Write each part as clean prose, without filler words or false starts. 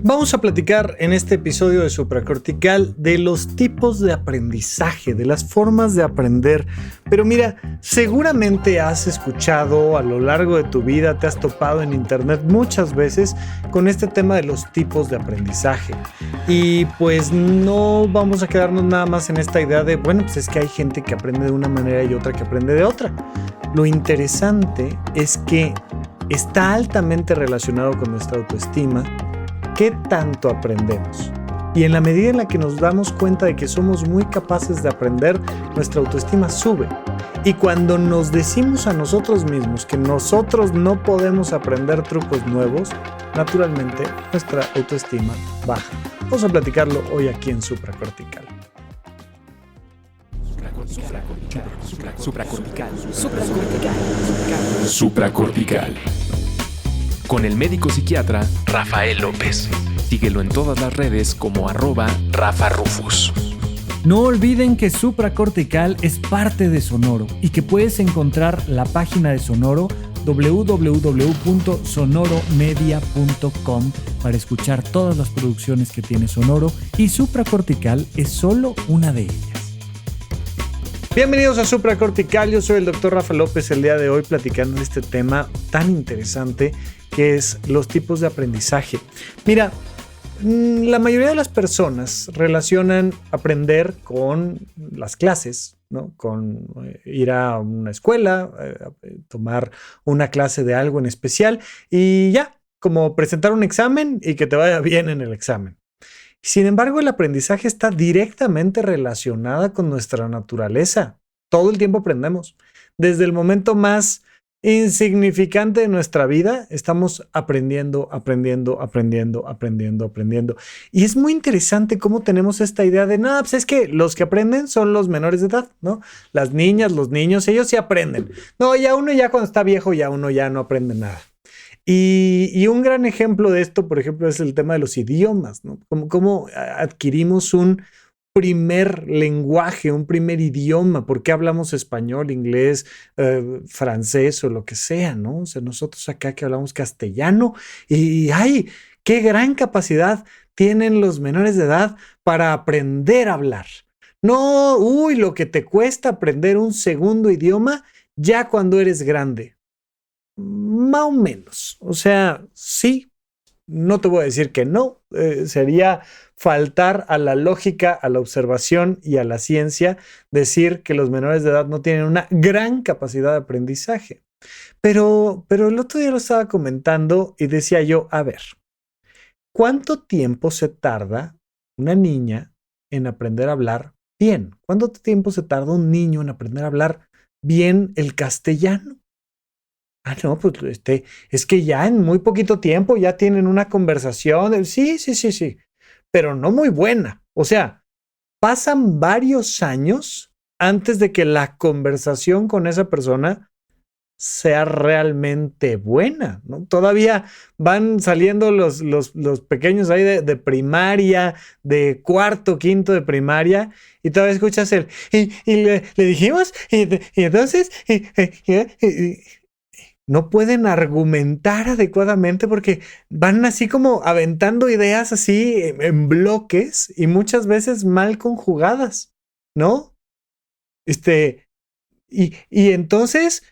Vamos a platicar en este episodio de Supracortical de los tipos de aprendizaje, de las formas de aprender. Pero mira, seguramente has escuchado a lo largo de tu vida, te has topado en internet muchas veces con este tema de los tipos de aprendizaje. Y pues no vamos a quedarnos nada más en esta idea de, bueno, pues es que hay gente que aprende de una manera y otra que aprende de otra. Lo interesante es que está altamente relacionado con nuestra autoestima. ¿Qué tanto aprendemos? Y en la medida en la que nos damos cuenta de que somos muy capaces de aprender, nuestra autoestima sube. Y cuando nos decimos a nosotros mismos que nosotros no podemos aprender trucos nuevos, naturalmente nuestra autoestima baja. Vamos a platicarlo hoy aquí en Supracortical. Supracortical. Con el médico psiquiatra Rafael López. Síguelo en todas las redes como @RafaRufus. No olviden que Supracortical es parte de Sonoro y que puedes encontrar la página de Sonoro www.sonoromedia.com para escuchar todas las producciones que tiene Sonoro, y Supracortical es solo una de ellas. Bienvenidos a Supracortical, yo soy el Dr. Rafa López, el día de hoy platicando de este tema tan interesante que es los tipos de aprendizaje. Mira, la mayoría de las personas relacionan aprender con las clases, ¿no? Con ir a una escuela, tomar una clase de algo en especial y ya, como presentar un examen y que te vaya bien en el examen. Sin embargo, el aprendizaje está directamente relacionado con nuestra naturaleza. Todo el tiempo aprendemos. Desde el momento más insignificante de nuestra vida, estamos aprendiendo. Y es muy interesante cómo tenemos esta idea de, no, pues es que los que aprenden son los menores de edad, ¿no? Las niñas, los niños, ellos sí aprenden. No, ya uno ya cuando está viejo, ya uno ya no aprende nada. Y un gran ejemplo de esto, por ejemplo, es el tema de los idiomas, ¿no? Cómo adquirimos un primer lenguaje, un primer idioma. ¿Por qué hablamos español, inglés, francés o lo que sea, ¿no? O sea, nosotros acá que hablamos castellano y ¡ay! ¡Qué gran capacidad tienen los menores de edad para aprender a hablar! No, lo que te cuesta aprender un segundo idioma ya cuando eres grande. Más o menos. O sea, sí, no te voy a decir que no. Sería faltar a la lógica, a la observación y a la ciencia decir que los menores de edad no tienen una gran capacidad de aprendizaje. Pero el otro día lo estaba comentando y decía yo, a ver, ¿cuánto tiempo se tarda una niña en aprender a hablar bien? ¿Cuánto tiempo se tarda un niño en aprender a hablar bien el castellano? No, pues es que ya en muy poquito tiempo ya tienen una conversación. Sí, pero no muy buena. O sea, pasan varios años antes de que la conversación con esa persona sea realmente buena, ¿no? Todavía van saliendo los pequeños ahí de primaria, de cuarto, quinto de primaria, y todavía escuchas y le dijimos, y entonces, no pueden argumentar adecuadamente porque van así como aventando ideas así en bloques y muchas veces mal conjugadas, ¿no? Y entonces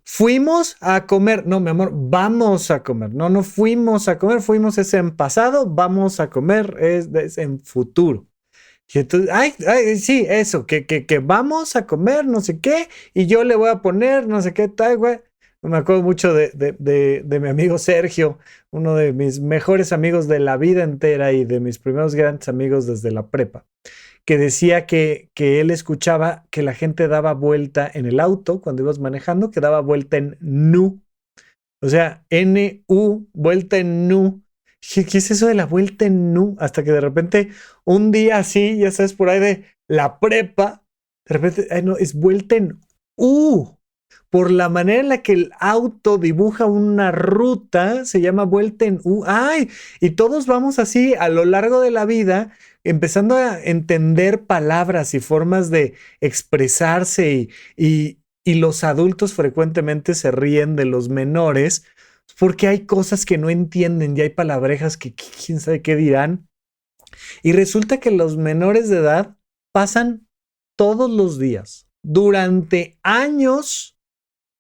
fuimos a comer. No, mi amor, vamos a comer. No fuimos a comer, fuimos es en pasado, vamos a comer es en futuro. Y entonces, sí, eso, que vamos a comer, no sé qué, y yo le voy a poner no sé qué tal, güey. Me acuerdo mucho de mi amigo Sergio, uno de mis mejores amigos de la vida entera y de mis primeros grandes amigos desde la prepa, que decía que él escuchaba que la gente daba vuelta en el auto cuando ibas manejando, que daba vuelta en nu. O sea, N-U, vuelta en nu. ¿Qué es eso de la vuelta en nu? Hasta que de repente, un día así, ya sabes, por ahí de la prepa, de repente, no, es vuelta en U. Por la manera en la que el auto dibuja una ruta, se llama vuelta en U. ¡Ay! Y todos vamos así a lo largo de la vida, empezando a entender palabras y formas de expresarse y los adultos frecuentemente se ríen de los menores porque hay cosas que no entienden y hay palabrejas que quién sabe qué dirán. Y resulta que los menores de edad pasan todos los días, durante años,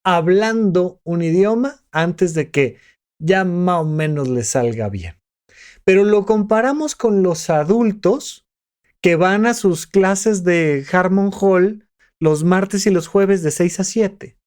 hablando un idioma antes de que ya más o menos les salga bien. Pero lo comparamos con los adultos que van a sus clases de Harmon Hall los martes y los jueves de 6 a 7.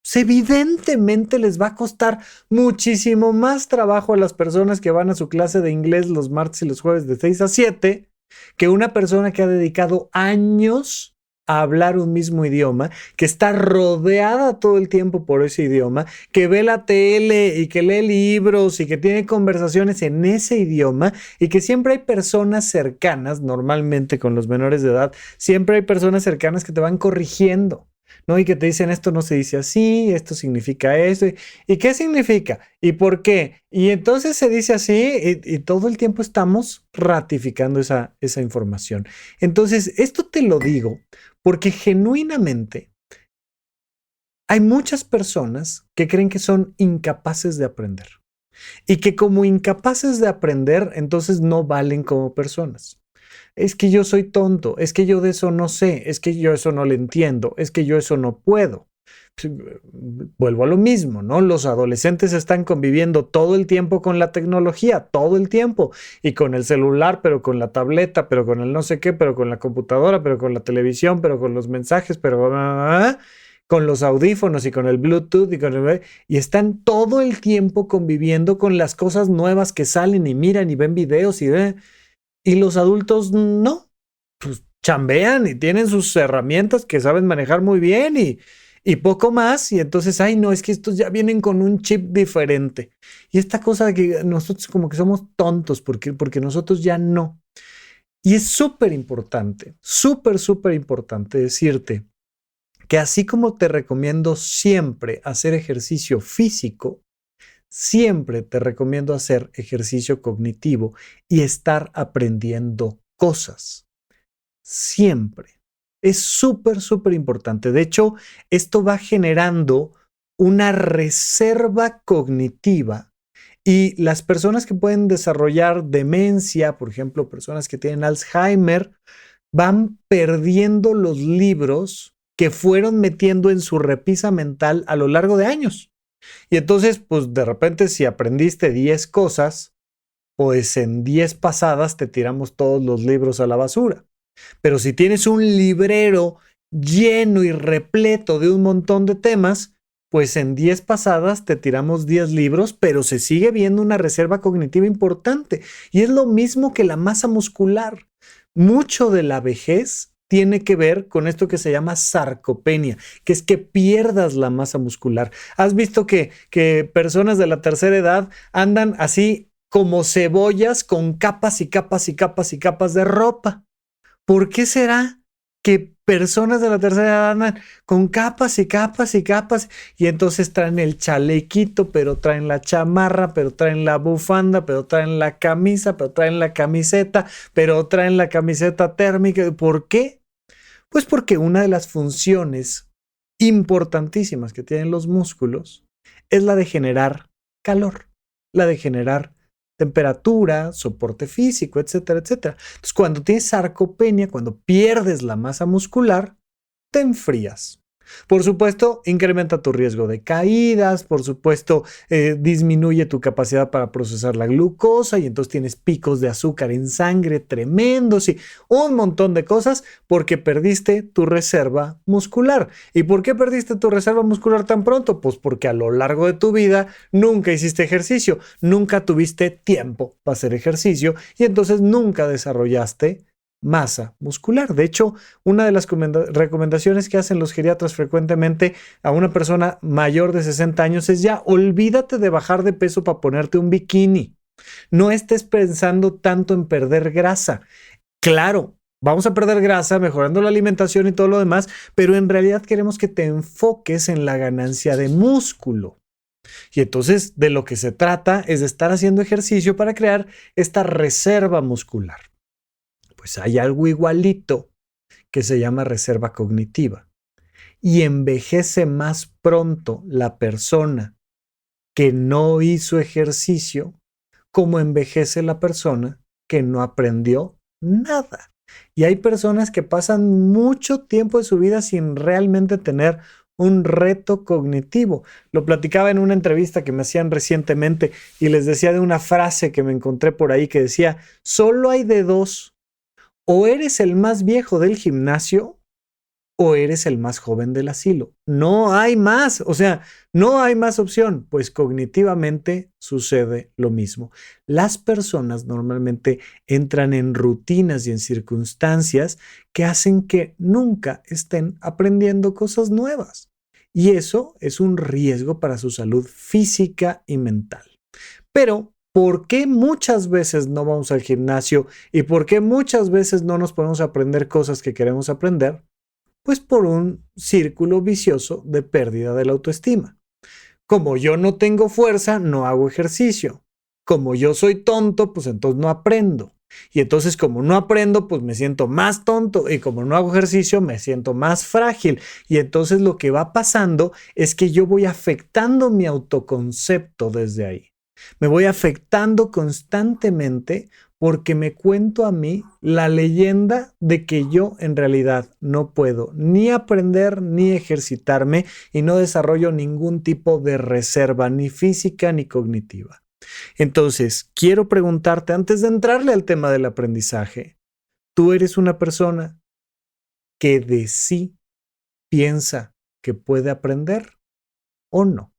Pues evidentemente les va a costar muchísimo más trabajo a las personas que van a su clase de inglés los martes y los jueves de 6 a 7 que una persona que ha dedicado años a hablar un mismo idioma, que está rodeada todo el tiempo por ese idioma, que ve la tele y que lee libros y que tiene conversaciones en ese idioma y que siempre hay personas cercanas, normalmente con los menores de edad, siempre hay personas cercanas que te van corrigiendo, ¿no? Y que te dicen esto no se dice así, esto significa esto. ¿Y qué significa? ¿Y por qué? Y entonces se dice así y todo el tiempo estamos ratificando esa información. Entonces, esto te lo digo porque genuinamente hay muchas personas que creen que son incapaces de aprender y que como incapaces de aprender, entonces no valen como personas. Es que yo soy tonto, es que yo de eso no sé, es que yo eso no le entiendo, es que yo eso no puedo. Vuelvo a lo mismo, ¿no? Los adolescentes están conviviendo todo el tiempo con la tecnología, todo el tiempo, y con el celular, pero con la tableta, pero con el no sé qué, pero con la computadora, pero con la televisión, pero con los mensajes, pero con los audífonos y con el Bluetooth y están todo el tiempo conviviendo con las cosas nuevas que salen y miran y ven videos y los adultos no, pues chambean y tienen sus herramientas que saben manejar muy bien y poco más, y entonces, ay no, es que estos ya vienen con un chip diferente. Y esta cosa de que nosotros como que somos tontos porque nosotros ya no. Y es súper importante decirte que así como te recomiendo siempre hacer ejercicio físico, siempre te recomiendo hacer ejercicio cognitivo y estar aprendiendo cosas. Siempre. Es súper importante. De hecho, esto va generando una reserva cognitiva y las personas que pueden desarrollar demencia, por ejemplo, personas que tienen Alzheimer, van perdiendo los libros que fueron metiendo en su repisa mental a lo largo de años. Y entonces, pues de repente, si aprendiste 10 cosas, pues en 10 pasadas te tiramos todos los libros a la basura. Pero si tienes un librero lleno y repleto de un montón de temas, pues en 10 pasadas te tiramos 10 libros, pero se sigue viendo una reserva cognitiva importante. Y es lo mismo que la masa muscular. Mucho de la vejez tiene que ver con esto que se llama sarcopenia, que es que pierdas la masa muscular. ¿Has visto que personas de la tercera edad andan así como cebollas con capas y capas y capas y capas de ropa? ¿Por qué será que personas de la tercera edad andan con capas y capas y capas y entonces traen el chalequito, pero traen la chamarra, pero traen la bufanda, pero traen la camisa, pero traen la camiseta, pero traen la camiseta térmica? ¿Por qué? Pues porque una de las funciones importantísimas que tienen los músculos es la de generar calor, la de generar temperatura, soporte físico, etcétera, etcétera. Entonces, cuando tienes sarcopenia, cuando pierdes la masa muscular, te enfrías. Por supuesto, incrementa tu riesgo de caídas, por supuesto, disminuye tu capacidad para procesar la glucosa y entonces tienes picos de azúcar en sangre tremendos y un montón de cosas porque perdiste tu reserva muscular. ¿Y por qué perdiste tu reserva muscular tan pronto? Pues porque a lo largo de tu vida nunca hiciste ejercicio, nunca tuviste tiempo para hacer ejercicio y entonces nunca desarrollaste masa muscular. De hecho, una de las recomendaciones que hacen los geriatras frecuentemente a una persona mayor de 60 años es ya olvídate de bajar de peso para ponerte un bikini. No estés pensando tanto en perder grasa. Claro, vamos a perder grasa mejorando la alimentación y todo lo demás, pero en realidad queremos que te enfoques en la ganancia de músculo. Y entonces de lo que se trata es de estar haciendo ejercicio para crear esta reserva muscular. Pues hay algo igualito que se llama reserva cognitiva y envejece más pronto la persona que no hizo ejercicio como envejece la persona que no aprendió nada. Y hay personas que pasan mucho tiempo de su vida sin realmente tener un reto cognitivo. Lo platicaba en una entrevista que me hacían recientemente y les decía de una frase que me encontré por ahí que decía, solo hay de dos, o eres el más viejo del gimnasio o eres el más joven del asilo. No hay más, o sea, no hay más opción, pues cognitivamente sucede lo mismo. Las personas normalmente entran en rutinas y en circunstancias que hacen que nunca estén aprendiendo cosas nuevas. Y eso es un riesgo para su salud física y mental. Pero, ¿por qué muchas veces no vamos al gimnasio y por qué muchas veces no nos ponemos a aprender cosas que queremos aprender? Pues por un círculo vicioso de pérdida de la autoestima. Como yo no tengo fuerza, no hago ejercicio. Como yo soy tonto, pues entonces no aprendo. Y entonces como no aprendo, pues me siento más tonto. Y como no hago ejercicio, me siento más frágil. Y entonces lo que va pasando es que yo voy afectando mi autoconcepto desde ahí. Me voy afectando constantemente porque me cuento a mí la leyenda de que yo en realidad no puedo ni aprender ni ejercitarme y no desarrollo ningún tipo de reserva, ni física ni cognitiva. Entonces, quiero preguntarte antes de entrarle al tema del aprendizaje, ¿tú eres una persona que de sí piensa que puede aprender o no?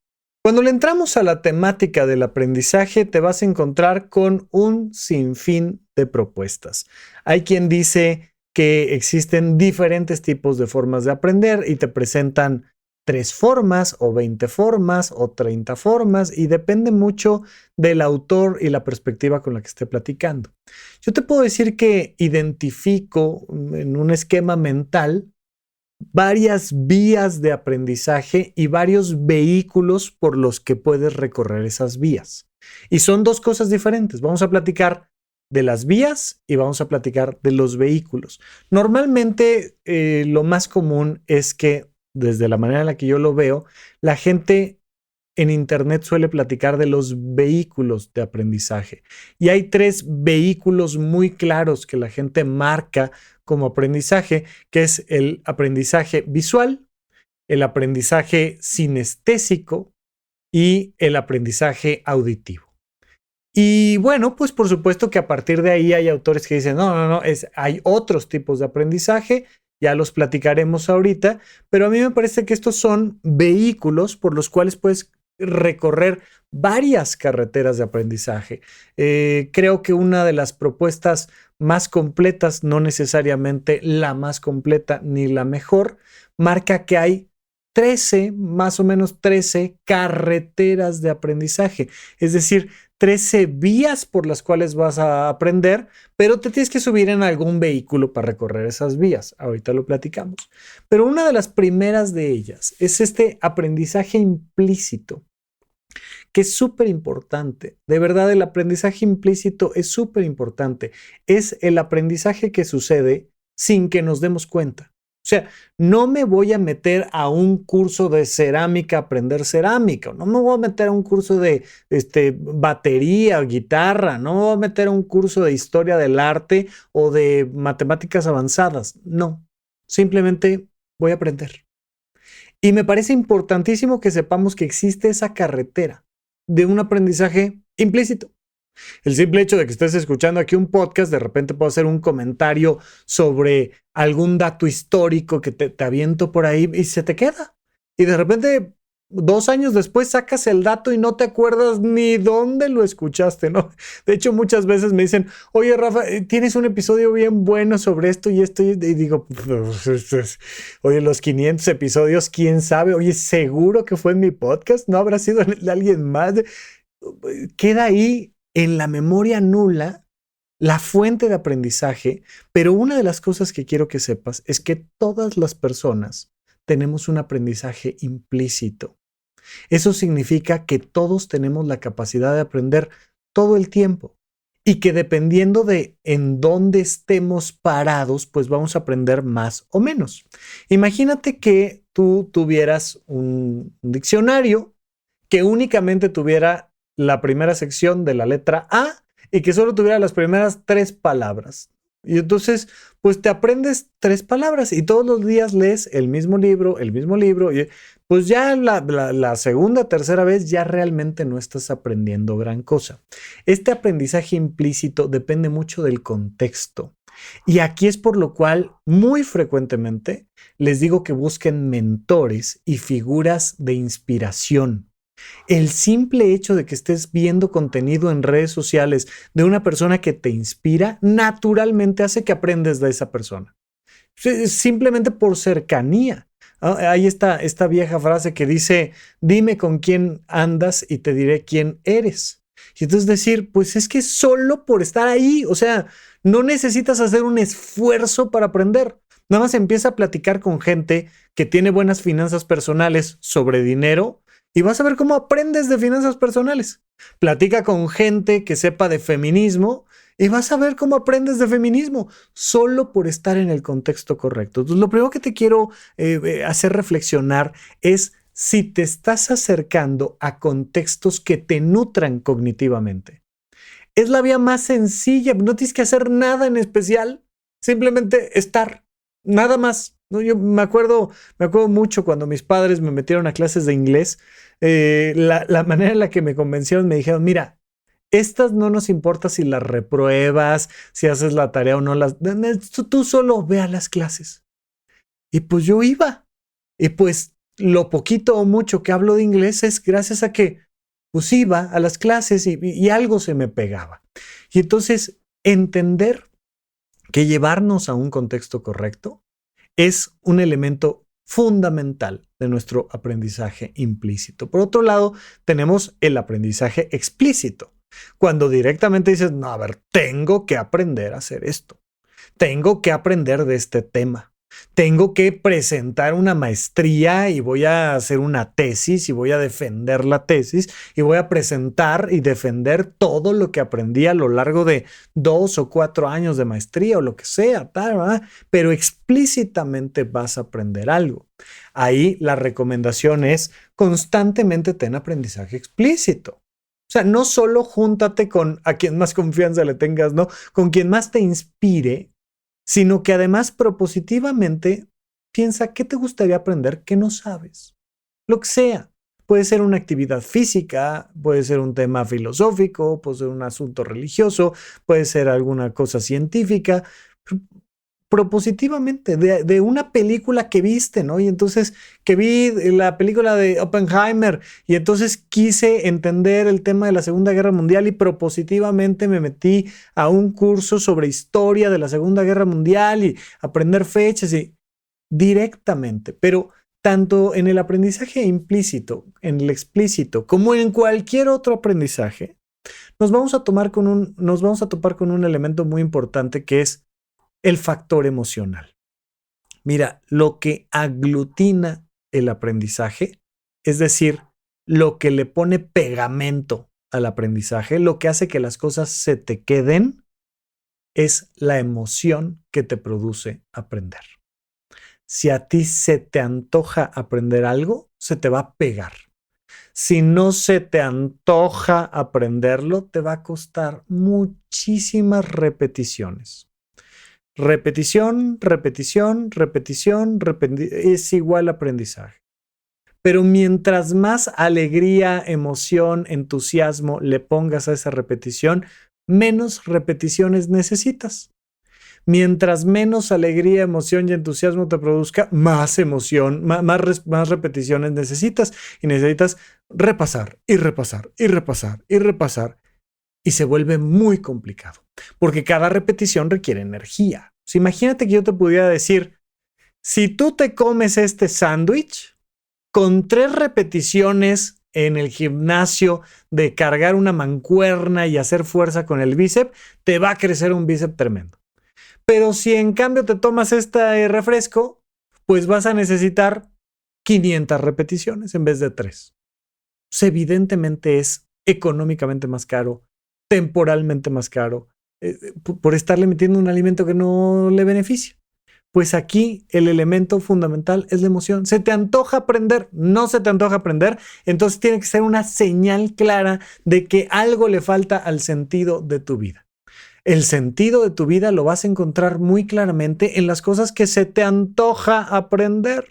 Cuando le entramos a la temática del aprendizaje, te vas a encontrar con un sinfín de propuestas. Hay quien dice que existen diferentes tipos de formas de aprender y te presentan 3 formas o 20 formas o 30 formas y depende mucho del autor y la perspectiva con la que esté platicando. Yo te puedo decir que identifico en un esquema mental varias vías de aprendizaje y varios vehículos por los que puedes recorrer esas vías. Y son 2 cosas diferentes. Vamos a platicar de las vías y vamos a platicar de los vehículos. Normalmente lo más común es que, desde la manera en la que yo lo veo, la gente en internet suele platicar de los vehículos de aprendizaje. Y hay 3 vehículos muy claros que la gente marca como aprendizaje, que es el aprendizaje visual, el aprendizaje sinestésico y el aprendizaje auditivo. Y bueno, pues por supuesto que a partir de ahí hay autores que dicen, no, hay otros tipos de aprendizaje, ya los platicaremos ahorita, pero a mí me parece que estos son vehículos por los cuales puedes recorrer varias carreteras de aprendizaje. Creo que una de las propuestas más completas, no necesariamente la más completa ni la mejor, marca que hay 13, más o menos 13 carreteras de aprendizaje. Es decir, 13 vías por las cuales vas a aprender, pero te tienes que subir en algún vehículo para recorrer esas vías. Ahorita lo platicamos. Pero una de las primeras de ellas es este aprendizaje implícito, que es súper importante. De verdad, el aprendizaje implícito es súper importante. Es el aprendizaje que sucede sin que nos demos cuenta. O sea, no me voy a meter a un curso de cerámica a aprender cerámica, no me voy a meter a un curso de batería o guitarra, no me voy a meter a un curso de historia del arte o de matemáticas avanzadas. No, simplemente voy a aprender. Y me parece importantísimo que sepamos que existe esa carretera de un aprendizaje implícito. El simple hecho de que estés escuchando aquí un podcast, de repente puedo hacer un comentario sobre algún dato histórico que te aviento por ahí y se te queda. Y de repente, 2 años después sacas el dato y no te acuerdas ni dónde lo escuchaste, ¿no? De hecho, muchas veces me dicen, oye, Rafa, tienes un episodio bien bueno sobre esto y esto. Y digo, oye, los 500 episodios, ¿quién sabe? Oye, ¿seguro que fue en mi podcast? ¿No habrá sido de alguien más? Queda ahí en la memoria nula la fuente de aprendizaje, pero una de las cosas que quiero que sepas es que todas las personas tenemos un aprendizaje implícito. Eso significa que todos tenemos la capacidad de aprender todo el tiempo y que dependiendo de en dónde estemos parados, pues vamos a aprender más o menos. Imagínate que tú tuvieras un diccionario que únicamente tuviera la primera sección de la letra A y que solo tuviera las primeras 3 palabras. Y entonces, pues te aprendes 3 palabras y todos los días lees el mismo libro, y pues ya la segunda, tercera vez ya realmente no estás aprendiendo gran cosa. Este aprendizaje implícito depende mucho del contexto. Y aquí es por lo cual muy frecuentemente les digo que busquen mentores y figuras de inspiración. El simple hecho de que estés viendo contenido en redes sociales de una persona que te inspira, naturalmente hace que aprendas de esa persona. Simplemente por cercanía. Hay esta vieja frase que dice, dime con quién andas y te diré quién eres. Y entonces decir, pues es que solo por estar ahí, o sea, no necesitas hacer un esfuerzo para aprender. Nada más empieza a platicar con gente que tiene buenas finanzas personales sobre dinero y vas a ver cómo aprendes de finanzas personales. Platica con gente que sepa de feminismo y vas a ver cómo aprendes de feminismo solo por estar en el contexto correcto. Entonces, lo primero que te quiero hacer reflexionar es si te estás acercando a contextos que te nutran cognitivamente. Es la vía más sencilla, no tienes que hacer nada en especial, simplemente estar, nada más. No, yo me acuerdo mucho cuando mis padres me metieron a clases de inglés, la manera en la que me convencieron, me dijeron, mira, estas no nos importa si las repruebas, si haces la tarea o no, tú solo ve a las clases. Y pues yo iba, y pues lo poquito o mucho que hablo de inglés es gracias a que pues iba a las clases y algo se me pegaba. Y entonces entender que llevarnos a un contexto correcto es un elemento fundamental de nuestro aprendizaje implícito. Por otro lado, tenemos el aprendizaje explícito. Cuando directamente dices, no, a ver, tengo que aprender a hacer esto. Tengo que aprender de este tema. Tengo que presentar una maestría y voy a hacer una tesis y voy a defender la tesis y voy a presentar y defender todo lo que aprendí a lo largo de 2 o 4 años de maestría o lo que sea, tal, ¿verdad? Pero explícitamente vas a aprender algo. Ahí la recomendación es constantemente ten aprendizaje explícito. O sea, no solo júntate con a quien más confianza le tengas, ¿no? Con quien más te inspire, sino que además propositivamente piensa qué te gustaría aprender que no sabes. Lo que sea. Puede ser una actividad física, puede ser un tema filosófico, puede ser un asunto religioso, puede ser alguna cosa científica. Propositivamente, de una película que viste, ¿no? Y entonces que vi la película de Oppenheimer y entonces quise entender el tema de la Segunda Guerra Mundial y propositivamente me metí a un curso sobre historia de la Segunda Guerra Mundial y aprender fechas y directamente, pero tanto en el aprendizaje implícito, en el explícito, como en cualquier otro aprendizaje, nos vamos a topar con un elemento muy importante que es el factor emocional. Mira, lo que aglutina el aprendizaje, es decir, lo que le pone pegamento al aprendizaje, lo que hace que las cosas se te queden, es la emoción que te produce aprender. Si a ti se te antoja aprender algo, se te va a pegar. Si no se te antoja aprenderlo, te va a costar muchísimas repeticiones. Repetición es igual a aprendizaje. Pero mientras más alegría, emoción, entusiasmo le pongas a esa repetición, menos repeticiones necesitas. Mientras menos alegría, emoción y entusiasmo te produzca, más emoción, más repeticiones necesitas. Y necesitas repasar y repasar y repasar y repasar. Y se vuelve muy complicado, porque cada repetición requiere energía. O sea, imagínate que yo te pudiera decir, si tú te comes este sándwich, con 3 repeticiones en el gimnasio de cargar una mancuerna y hacer fuerza con el bíceps, te va a crecer un bíceps tremendo. Pero si en cambio te tomas este refresco, pues vas a necesitar 500 repeticiones en vez de 3. Pues evidentemente es económicamente más caro, temporalmente más caro, por estarle metiendo un alimento que no le beneficia. Pues aquí el elemento fundamental es la emoción. ¿Se te antoja aprender? No se te antoja aprender. Entonces tiene que ser una señal clara de que algo le falta al sentido de tu vida. El sentido de tu vida lo vas a encontrar muy claramente en las cosas que se te antoja aprender,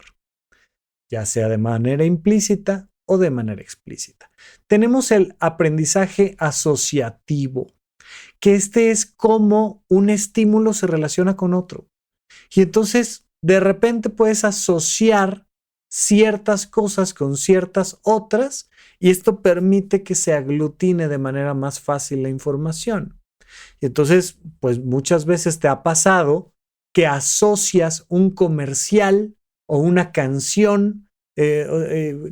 ya sea de manera implícita o de manera explícita. Tenemos el aprendizaje asociativo, que es cómo un estímulo se relaciona con otro. Y entonces, de repente puedes asociar ciertas cosas con ciertas otras y esto permite que se aglutine de manera más fácil la información. Y entonces, pues muchas veces te ha pasado que asocias un comercial o una canción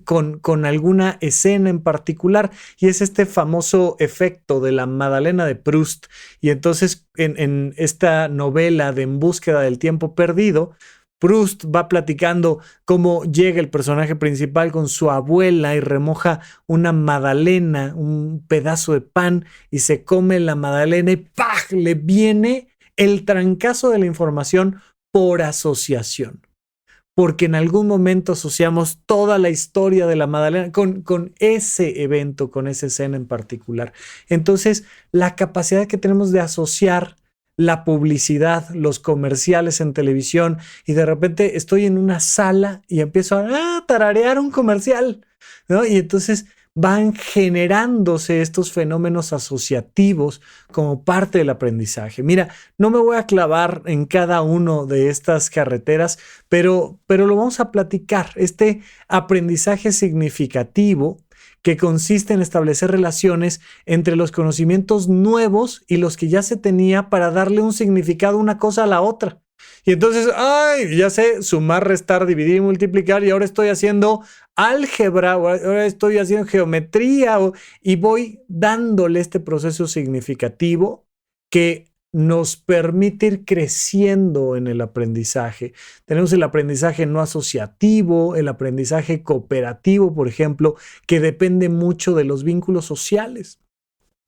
con alguna escena en particular y es este famoso efecto de la Madalena de Proust. Y entonces en esta novela de En búsqueda del tiempo perdido, Proust va platicando cómo llega el personaje principal con su abuela y remoja una magdalena, un pedazo de pan, y se come la magdalena y ¡pah! Le viene el trancazo de la información por asociación. Porque en algún momento asociamos toda la historia de la Magdalena con ese evento, con esa escena en particular. Entonces, la capacidad que tenemos de asociar la publicidad, los comerciales en televisión, y de repente estoy en una sala y empiezo a tararear un comercial, ¿no? Y entonces van generándose estos fenómenos asociativos como parte del aprendizaje. Mira, no me voy a clavar en cada uno de estas carreteras, pero lo vamos a platicar. Este aprendizaje significativo que consiste en establecer relaciones entre los conocimientos nuevos y los que ya se tenía para darle un significado una cosa a la otra. Y entonces, ya sé sumar, restar, dividir y multiplicar y ahora estoy haciendo álgebra, ahora estoy haciendo geometría y voy dándole este proceso significativo que nos permite ir creciendo en el aprendizaje. Tenemos el aprendizaje no asociativo, el aprendizaje cooperativo, por ejemplo, que depende mucho de los vínculos sociales.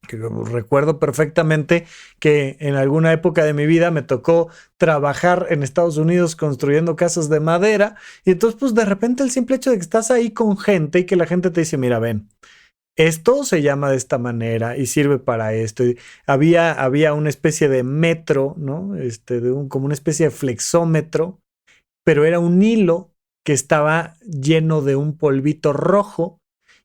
Recuerdo perfectamente que en alguna época de mi vida me tocó trabajar en Estados Unidos construyendo casas de madera y entonces pues de repente el simple hecho de que estás ahí con gente y que la gente te dice, mira, ven, esto se llama de esta manera y sirve para esto. Y había una especie de metro, ¿no? Como una especie de flexómetro, pero era un hilo que estaba lleno de un polvito rojo.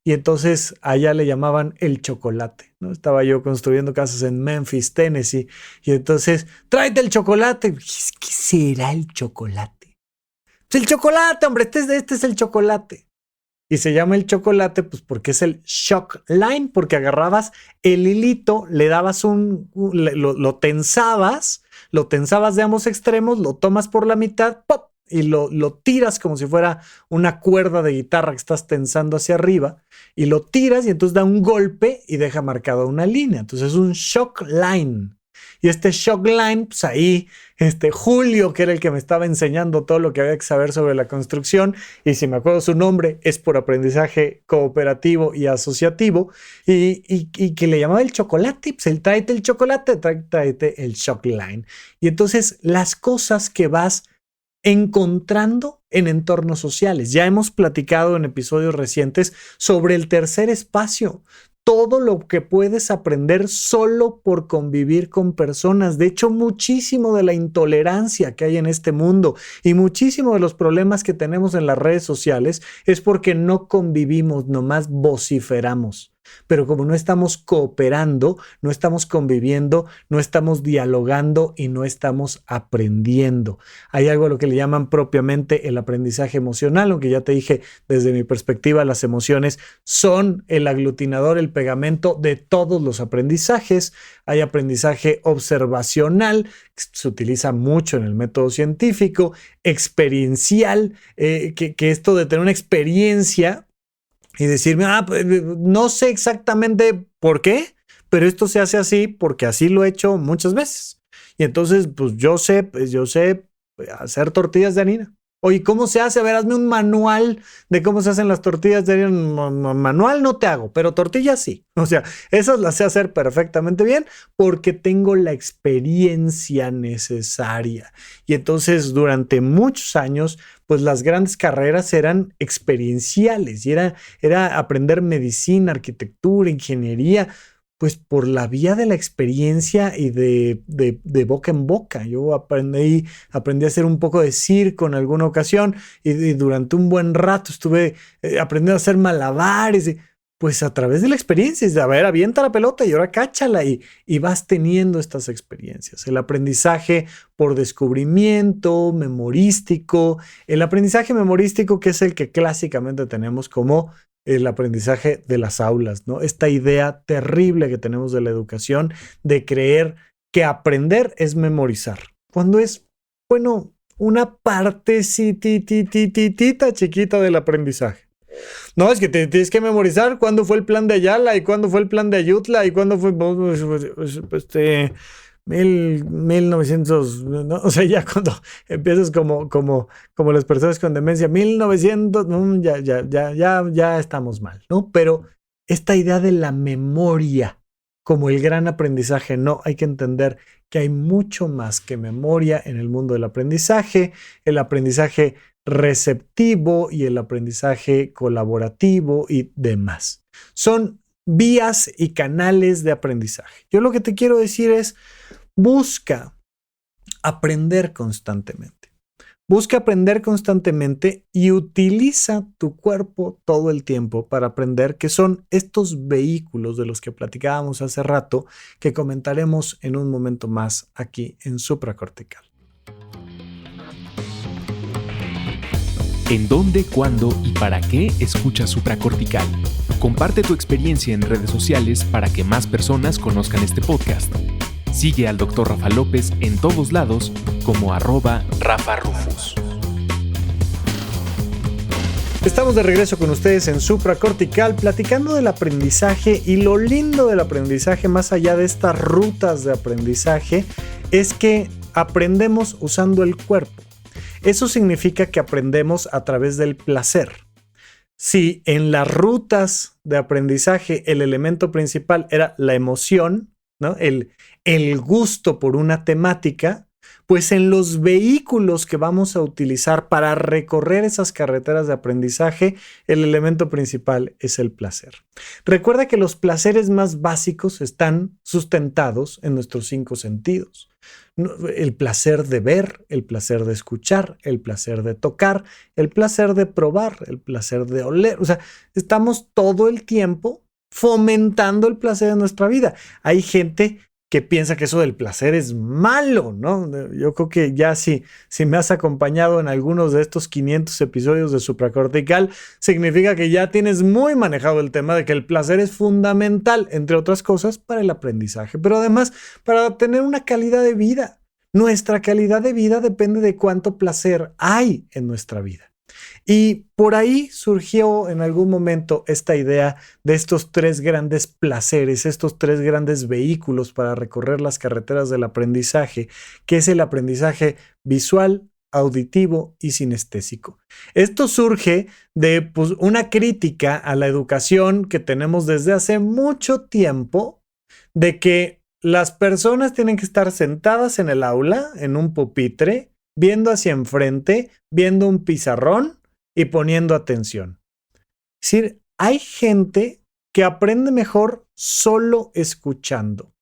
Y entonces allá le llamaban el chocolate, ¿no? Estaba yo construyendo casas en Memphis, Tennessee, y entonces, tráete el chocolate. ¿Qué será el chocolate? Pues el chocolate, hombre, este es el chocolate. Y se llama el chocolate, pues porque es el shock line, porque agarrabas el hilito, le dabas lo tensabas de ambos extremos, lo tomas por la mitad, ¡pop! Y lo tiras como si fuera una cuerda de guitarra que estás tensando hacia arriba y lo tiras y entonces da un golpe y deja marcada una línea. Entonces es un shock line. Y este shock line, pues ahí Julio, que era el que me estaba enseñando todo lo que había que saber sobre la construcción, y si me acuerdo su nombre es por aprendizaje cooperativo y asociativo, y que le llamaba el chocolate, pues el tráete el chocolate, tráete el shock line. Y entonces las cosas que vas encontrando en entornos sociales. Ya hemos platicado en episodios recientes sobre el tercer espacio. Todo lo que puedes aprender solo por convivir con personas. De hecho, muchísimo de la intolerancia que hay en este mundo y muchísimo de los problemas que tenemos en las redes sociales es porque no convivimos, nomás vociferamos. Pero como no estamos cooperando, no estamos conviviendo, no estamos dialogando y no estamos aprendiendo. Hay algo a lo que le llaman propiamente el aprendizaje emocional, aunque ya te dije, desde mi perspectiva, las emociones son el aglutinador, el pegamento de todos los aprendizajes. Hay aprendizaje observacional, que se utiliza mucho en el método científico, experiencial, que esto de tener una experiencia y decirme, pues, no sé exactamente por qué, pero esto se hace así porque así lo he hecho muchas veces. Y entonces, pues yo sé hacer tortillas de harina. Oye, ¿cómo se hace? A ver, hazme un manual de cómo se hacen las tortillas. Manual no te hago, pero tortillas sí. O sea, esas las sé hacer perfectamente bien porque tengo la experiencia necesaria. Y entonces, durante muchos años, pues las grandes carreras eran experienciales y era aprender medicina, arquitectura, ingeniería, pues por la vía de la experiencia y de boca en boca. Yo aprendí a hacer un poco de circo en alguna ocasión y durante un buen rato estuve aprendiendo a hacer malabares. Pues a través de la experiencia, es de, a ver, avienta la pelota y ahora cáchala y vas teniendo estas experiencias. El aprendizaje por descubrimiento, memorístico, el aprendizaje memorístico que es el que clásicamente tenemos como el aprendizaje de las aulas, ¿no? Esta idea terrible que tenemos de la educación de creer que aprender es memorizar, cuando es, bueno, una partecitititita chiquita del aprendizaje. No, es que te tienes que memorizar cuándo fue el plan de Ayala y cuándo fue el plan de Ayutla y cuándo fue 1900, ¿no? O sea, ya cuando empiezas como las personas con demencia, 1900, ya estamos mal, ¿no? Pero esta idea de la memoria como el gran aprendizaje, no, hay que entender que hay mucho más que memoria en el mundo del aprendizaje. El aprendizaje receptivo y el aprendizaje colaborativo y demás. Son vías y canales de aprendizaje. Yo lo que te quiero decir es, busca aprender constantemente. Busca aprender constantemente y utiliza tu cuerpo todo el tiempo para aprender, que son estos vehículos de los que platicábamos hace rato, que comentaremos en un momento más aquí en Supracortical. ¿En dónde, cuándo y para qué escuchas Supracortical? Comparte tu experiencia en redes sociales para que más personas conozcan este podcast. Sigue al Dr. Rafa López en todos lados como @RafaRufus. Estamos de regreso con ustedes en Supracortical platicando del aprendizaje, y lo lindo del aprendizaje, más allá de estas rutas de aprendizaje, es que aprendemos usando el cuerpo. Eso significa que aprendemos a través del placer. Si en las rutas de aprendizaje el elemento principal era la emoción, ¿no? El gusto por una temática, pues en los vehículos que vamos a utilizar para recorrer esas carreteras de aprendizaje, el elemento principal es el placer. Recuerda que los placeres más básicos están sustentados en nuestros 5 sentidos. El placer de ver, el placer de escuchar, el placer de tocar, el placer de probar, el placer de oler. O sea, estamos todo el tiempo fomentando el placer en nuestra vida. Hay gente que piensa que eso del placer es malo, ¿no? Yo creo que ya si me has acompañado en algunos de estos 500 episodios de Supracortical, significa que ya tienes muy manejado el tema de que el placer es fundamental, entre otras cosas, para el aprendizaje, pero además para tener una calidad de vida. Nuestra calidad de vida depende de cuánto placer hay en nuestra vida. Y por ahí surgió en algún momento esta idea de estos 3 grandes placeres, estos 3 grandes vehículos para recorrer las carreteras del aprendizaje, que es el aprendizaje visual, auditivo y sinestésico. Esto surge de una crítica a la educación que tenemos desde hace mucho tiempo, de que las personas tienen que estar sentadas en el aula, en un pupitre, viendo hacia enfrente, viendo un pizarrón y poniendo atención. Es decir, hay gente que aprende mejor solo escuchando.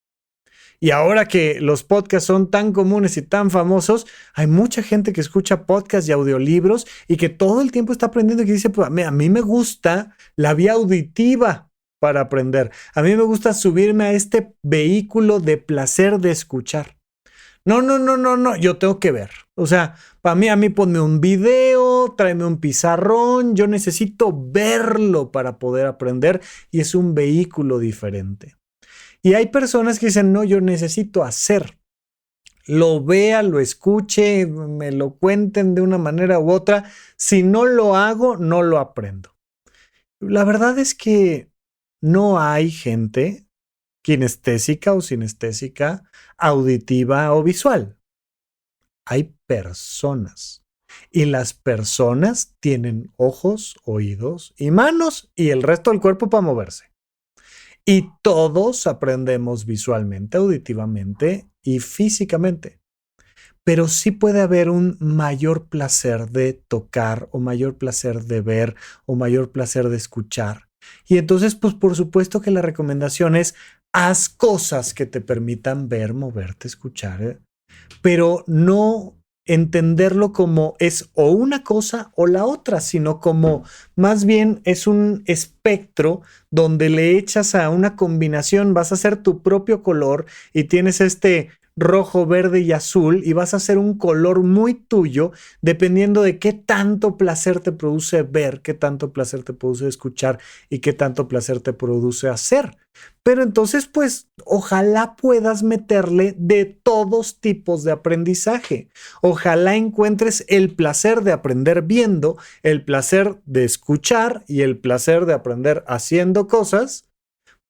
Y ahora que los podcasts son tan comunes y tan famosos, hay mucha gente que escucha podcasts y audiolibros y que todo el tiempo está aprendiendo y que dice, pues, a mí me gusta la vía auditiva para aprender. A mí me gusta subirme a este vehículo de placer de escuchar. No, yo tengo que ver. O sea, a mí ponme un video, tráeme un pizarrón, yo necesito verlo para poder aprender y es un vehículo diferente. Y hay personas que dicen, no, yo necesito hacer. Lo vea, lo escuche, me lo cuenten de una manera u otra. Si no lo hago, no lo aprendo. La verdad es que no hay gente kinestésica o sinestésica, auditiva o visual. Hay personas. Y las personas tienen ojos, oídos y manos y el resto del cuerpo para moverse. Y todos aprendemos visualmente, auditivamente y físicamente. Pero sí puede haber un mayor placer de tocar o mayor placer de ver o mayor placer de escuchar. Y entonces, pues por supuesto que la recomendación es haz cosas que te permitan ver, moverte, escuchar, pero no entenderlo como es o una cosa o la otra, sino como más bien es un espectro donde le echas a una combinación, vas a hacer tu propio color y tienes este rojo, verde y azul y vas a hacer un color muy tuyo dependiendo de qué tanto placer te produce ver, qué tanto placer te produce escuchar y qué tanto placer te produce hacer. Pero entonces, pues, ojalá puedas meterle de todos tipos de aprendizaje. Ojalá encuentres el placer de aprender viendo, el placer de escuchar y el placer de aprender haciendo cosas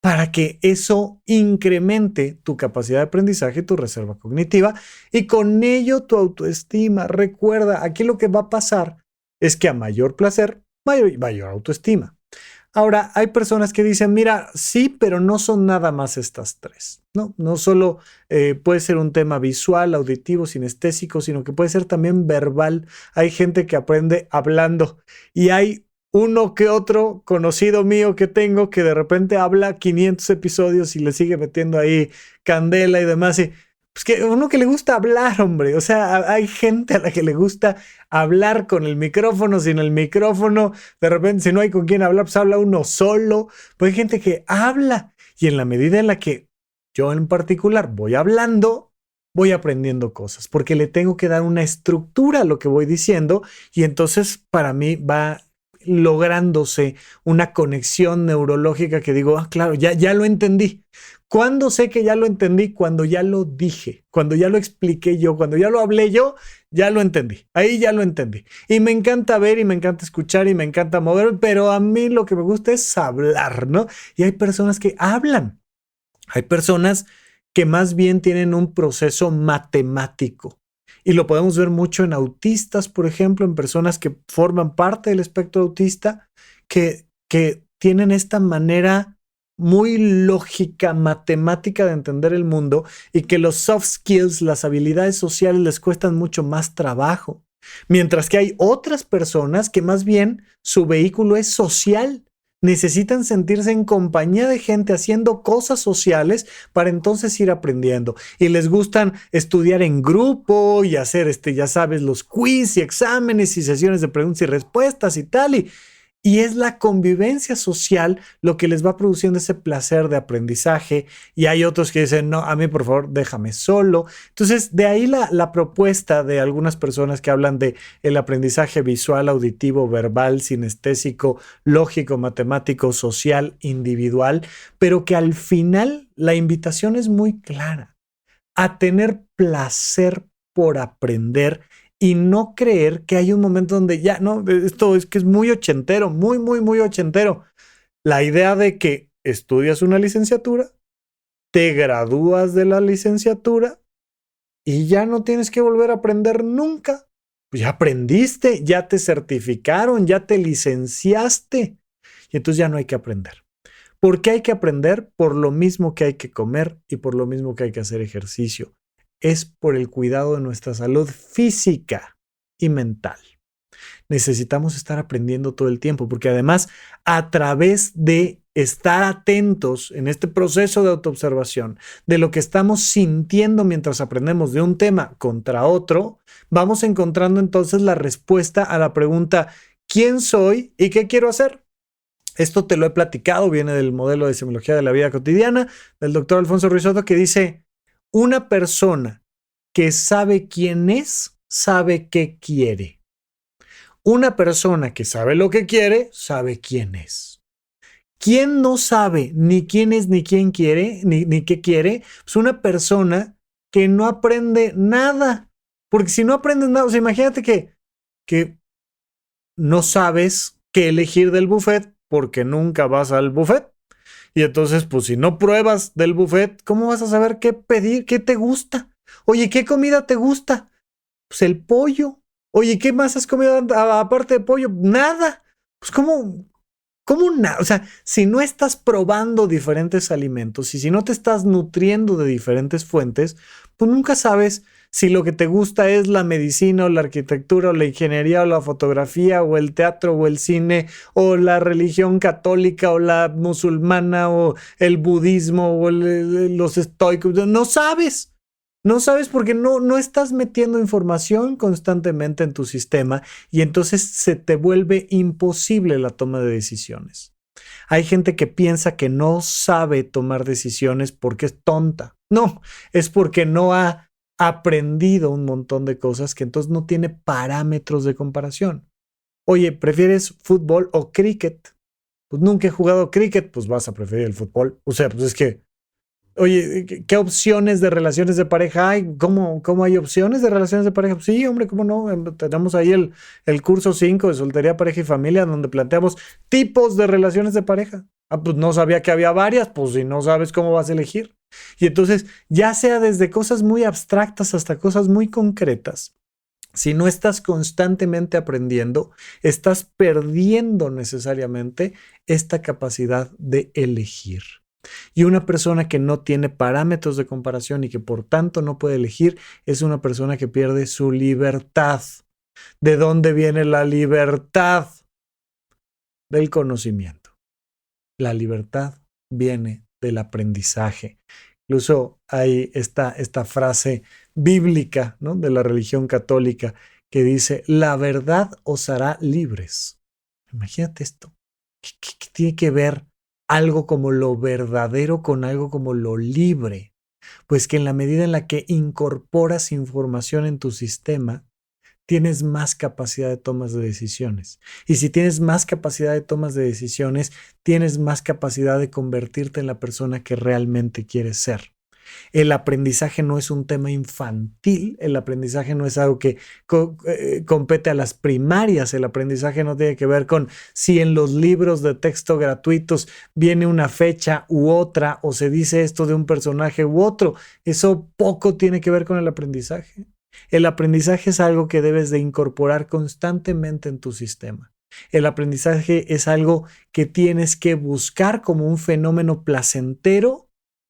para que eso incremente tu capacidad de aprendizaje, tu reserva cognitiva y con ello tu autoestima. Recuerda, aquí lo que va a pasar es que a mayor placer, mayor autoestima. Ahora, hay personas que dicen, mira, sí, pero no son nada más estas tres, ¿no? No solo puede ser un tema visual, auditivo, sinestésico, sino que puede ser también verbal. Hay gente que aprende hablando y hay uno que otro conocido mío que tengo que de repente habla 500 episodios y le sigue metiendo ahí candela y demás. Y pues que uno que le gusta hablar, hombre. O sea, hay gente a la que le gusta hablar con el micrófono, sin el micrófono. De repente, si no hay con quién hablar, pues habla uno solo. Pues hay gente que habla. Y en la medida en la que yo en particular voy hablando, voy aprendiendo cosas. Porque le tengo que dar una estructura a lo que voy diciendo. Y entonces para mí va lográndose una conexión neurológica que digo, ah, claro, ya lo entendí. ¿Cuándo sé que ya lo entendí? Cuando ya lo dije, cuando ya lo expliqué yo, cuando ya lo hablé yo, ya lo entendí. Ahí ya lo entendí. Y me encanta ver y me encanta escuchar y me encanta mover, pero a mí lo que me gusta es hablar, ¿no? Y hay personas que hablan. Hay personas que más bien tienen un proceso matemático. Y lo podemos ver mucho en autistas, por ejemplo, en personas que forman parte del espectro autista, que tienen esta manera muy lógica, matemática de entender el mundo y que los soft skills, las habilidades sociales les cuestan mucho más trabajo. Mientras que hay otras personas que más bien su vehículo es social. Necesitan sentirse en compañía de gente haciendo cosas sociales para entonces ir aprendiendo. Y les gustan estudiar en grupo y hacer, ya sabes, los quiz y exámenes y sesiones de preguntas y respuestas y tal. Y es la convivencia social lo que les va produciendo ese placer de aprendizaje. Y hay otros que dicen, no, a mí por favor déjame solo. Entonces de ahí la propuesta de algunas personas que hablan de el aprendizaje visual, auditivo, verbal, sinestésico, lógico, matemático, social, individual, pero que al final la invitación es muy clara a tener placer por aprender y no creer que hay un momento donde ya, no, esto es que es muy ochentero, muy ochentero. La idea de que estudias una licenciatura, te gradúas de la licenciatura y ya no tienes que volver a aprender nunca. Pues ya aprendiste, ya te certificaron, ya te licenciaste y entonces ya no hay que aprender. ¿Por qué hay que aprender? Por lo mismo que hay que comer y por lo mismo que hay que hacer ejercicio. Es por el cuidado de nuestra salud física y mental. Necesitamos estar aprendiendo todo el tiempo, porque además, a través de estar atentos en este proceso de autoobservación, de lo que estamos sintiendo mientras aprendemos de un tema contra otro, vamos encontrando entonces la respuesta a la pregunta, ¿quién soy y qué quiero hacer? Esto te lo he platicado, viene del modelo de semiología de la vida cotidiana, del doctor Alfonso Ruiz Soto, que dice, una persona que sabe quién es, sabe qué quiere. Una persona que sabe lo que quiere, sabe quién es. ¿Quién no sabe ni quién es, ni quién quiere, ni qué quiere? Es una persona que no aprende nada. Porque si no aprendes nada, o sea, imagínate que no sabes qué elegir del buffet porque nunca vas al buffet. Y entonces, pues si no pruebas del buffet, ¿cómo vas a saber qué pedir? ¿Qué te gusta? Oye, ¿qué comida te gusta? Pues el pollo. Oye, ¿qué más has comido aparte de pollo? Nada. Pues ¿cómo nada? O sea, si no estás probando diferentes alimentos y si no te estás nutriendo de diferentes fuentes, pues nunca sabes si lo que te gusta es la medicina o la arquitectura o la ingeniería o la fotografía o el teatro o el cine o la religión católica o la musulmana o el budismo o los estoicos. No sabes. No sabes porque no estás metiendo información constantemente en tu sistema y entonces se te vuelve imposible la toma de decisiones. Hay gente que piensa que no sabe tomar decisiones porque es tonta. No, es porque no ha aprendido un montón de cosas que entonces no tiene parámetros de comparación. Oye, ¿prefieres fútbol o cricket? Pues nunca he jugado cricket, pues vas a preferir el fútbol. O sea, pues es que oye, ¿qué opciones de relaciones de pareja hay? ¿Cómo hay opciones de relaciones de pareja? Sí, hombre, ¿cómo no? Tenemos ahí el curso 5 de soltería, pareja y familia, donde planteamos tipos de relaciones de pareja. Pues no sabía que había varias, pues si no sabes cómo vas a elegir. Y entonces, ya sea desde cosas muy abstractas hasta cosas muy concretas, si no estás constantemente aprendiendo, estás perdiendo necesariamente esta capacidad de elegir. Y una persona que no tiene parámetros de comparación y que por tanto no puede elegir es una persona que pierde su libertad. ¿De dónde viene la libertad? Del conocimiento. La libertad viene del aprendizaje. Incluso hay esta frase bíblica, ¿no?, de la religión católica que dice: la verdad os hará libres. Imagínate esto. ¿Qué tiene que ver algo como lo verdadero con algo como lo libre? Pues que en la medida en la que incorporas información en tu sistema, tienes más capacidad de tomas de decisiones. Y si tienes más capacidad de tomas de decisiones, tienes más capacidad de convertirte en la persona que realmente quieres ser. El aprendizaje no es un tema infantil, el aprendizaje no es algo que compete a las primarias, el aprendizaje no tiene que ver con si en los libros de texto gratuitos viene una fecha u otra o se dice esto de un personaje u otro. Eso poco tiene que ver con el aprendizaje. El aprendizaje es algo que debes de incorporar constantemente en tu sistema. El aprendizaje es algo que tienes que buscar como un fenómeno placentero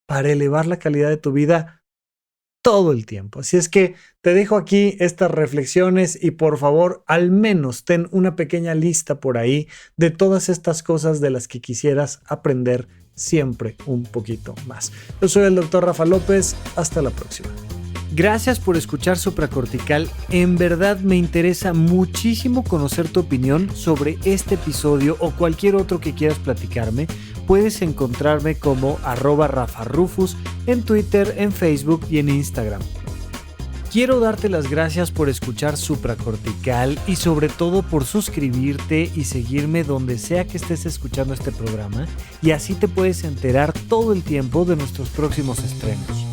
para elevar la calidad de tu vida todo el tiempo. Así es que te dejo aquí estas reflexiones y por favor, al menos ten una pequeña lista por ahí de todas estas cosas de las que quisieras aprender siempre un poquito más. Yo soy el Dr. Rafa López. Hasta la próxima. Gracias por escuchar Supracortical. En verdad me interesa muchísimo conocer tu opinión sobre este episodio o cualquier otro que quieras platicarme. Puedes encontrarme como @RafaRufus en Twitter, en Facebook y en Instagram. Quiero darte las gracias por escuchar Supracortical y sobre todo por suscribirte y seguirme donde sea que estés escuchando este programa, y así te puedes enterar todo el tiempo de nuestros próximos estrenos.